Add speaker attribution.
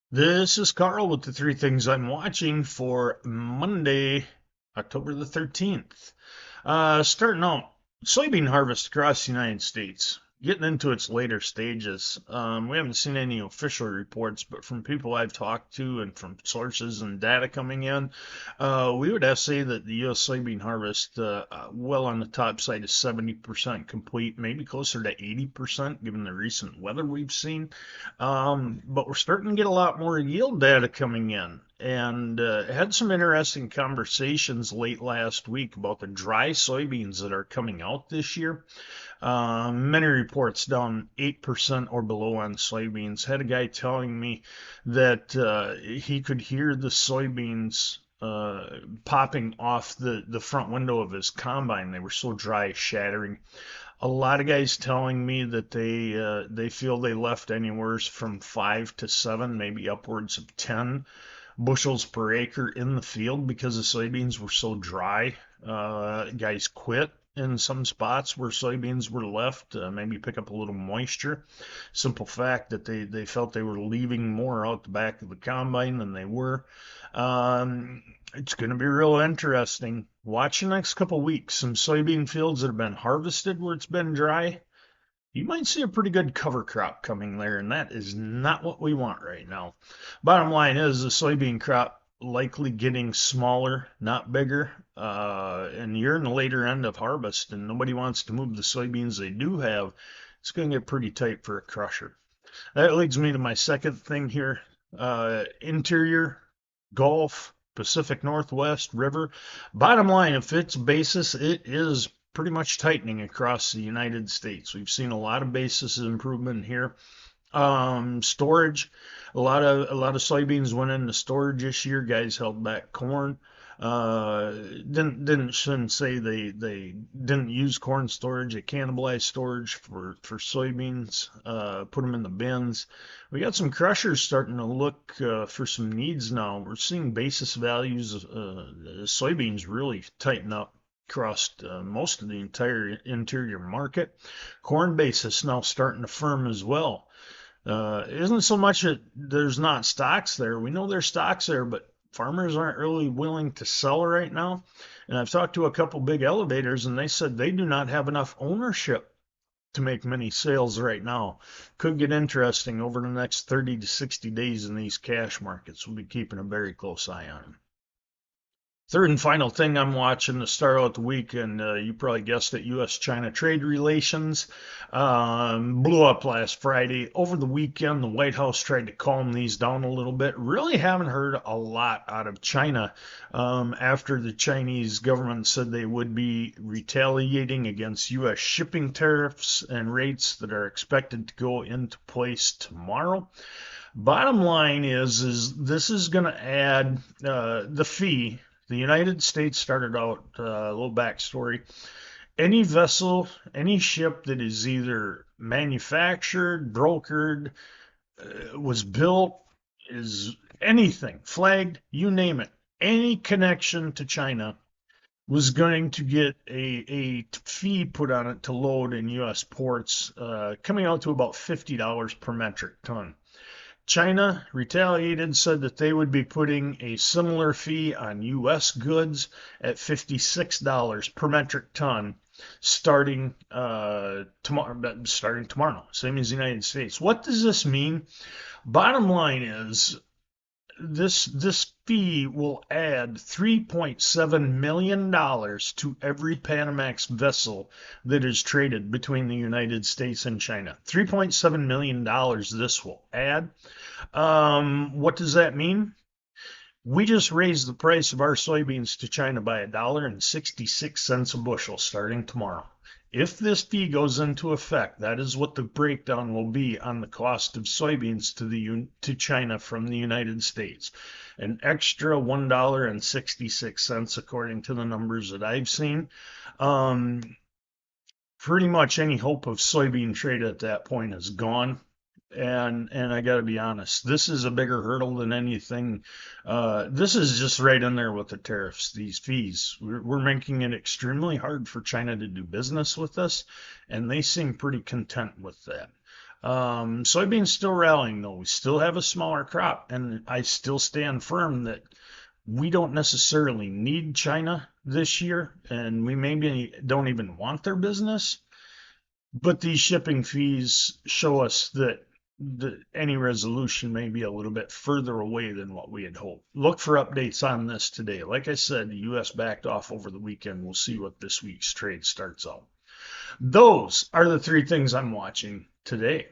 Speaker 1: This is Carl with the three things I'm watching for Monday, October the 13th. Starting out, soybean harvest across the United States, getting into its later stages. We haven't seen any official reports, but from people I've talked to and from sources and data coming in, we would have to say that the U.S. soybean harvest, well on the top side, is 70% complete, maybe closer to 80% given the recent weather we've seen. But we're starting to get a lot more yield data coming in, and had some interesting conversations late last week about the dry soybeans that are coming out this year. Many reports down 8% or below on soybeans. Had a guy telling me that he could hear the soybeans popping off the front window of his combine. They were so dry, shattering. A lot of guys telling me that they feel they left anywhere from 5 to 7, maybe upwards of 10 bushels per acre in the field because the soybeans were so dry. Guys quit in some spots where soybeans were left, maybe pick up a little moisture. Simple fact that they felt they were leaving more out the back of the combine than they were. It's going to be real interesting. Watch the next couple weeks. Some soybean fields that have been harvested where it's been dry. You might see a pretty good cover crop coming there, and that is not what we want right now. Bottom line is the soybean crop likely getting smaller, not bigger. And you're in the later end of harvest, and nobody wants to move the soybeans they do have. It's going to get pretty tight for a crusher. That leads me to my second thing here. Interior, Gulf, Pacific Northwest River. Bottom line, if it's basis, it is pretty much tightening across the United States. We've seen a lot of basis improvement here. Storage, a lot of soybeans went into storage this year. Guys held back corn. Shouldn't say they didn't use corn storage. They cannibalized storage for soybeans. Put them in the bins. We got some crushers starting to look for some needs now. We're seeing basis values. Soybeans really tighten up across most of the entire interior market. Corn basis now starting to firm as well. Isn't so much that there's not stocks there. We know there's stocks there, but farmers aren't really willing to sell right now. And I've talked to a couple big elevators, and they said they do not have enough ownership to make many sales right now. Could get interesting over the next 30 to 60 days in these cash markets. We'll be keeping a very close eye on them. Third and final thing I'm watching to start out the week, and you probably guessed it, U.S.-China trade relations blew up last Friday. Over the weekend, the White House tried to calm these down a little bit. Really haven't heard a lot out of China after the Chinese government said they would be retaliating against U.S. shipping tariffs and rates that are expected to go into place tomorrow. Bottom line is this is going to add the fee. The United States started out a little backstory. Any vessel, any ship that is either manufactured, brokered, was built, is anything, flagged, you name it, any connection to China was going to get a fee put on it to load in U.S. ports, coming out to about $50 per metric ton. China retaliated, said that they would be putting a similar fee on U.S. goods at $56 per metric ton starting tomorrow, same as the United States. What does this mean? Bottom line is this fee will add $3.7 million to every Panamax vessel that is traded between the United States and China. $3.7 million this will add. What does that mean? We just raised the price of our soybeans to China by $1.66 a bushel starting tomorrow. If this fee goes into effect, that is what the breakdown will be on the cost of soybeans to China from the United States. An extra $1.66 according to the numbers that I've seen. Pretty much any hope of soybean trade at that point is gone. And I got to be honest, this is a bigger hurdle than anything. This is just right in there with the tariffs, these fees. We're making it extremely hard for China to do business with us, and they seem pretty content with that. Soybeans still rallying though. We still have a smaller crop, and I still stand firm that we don't necessarily need China this year, and we maybe don't even want their business. But these shipping fees show us that any resolution may be a little bit further away than what we had hoped. Look for updates on this today. Like I said, the U.S. backed off over the weekend. We'll see what this week's trade starts out. Those are the three things I'm watching today.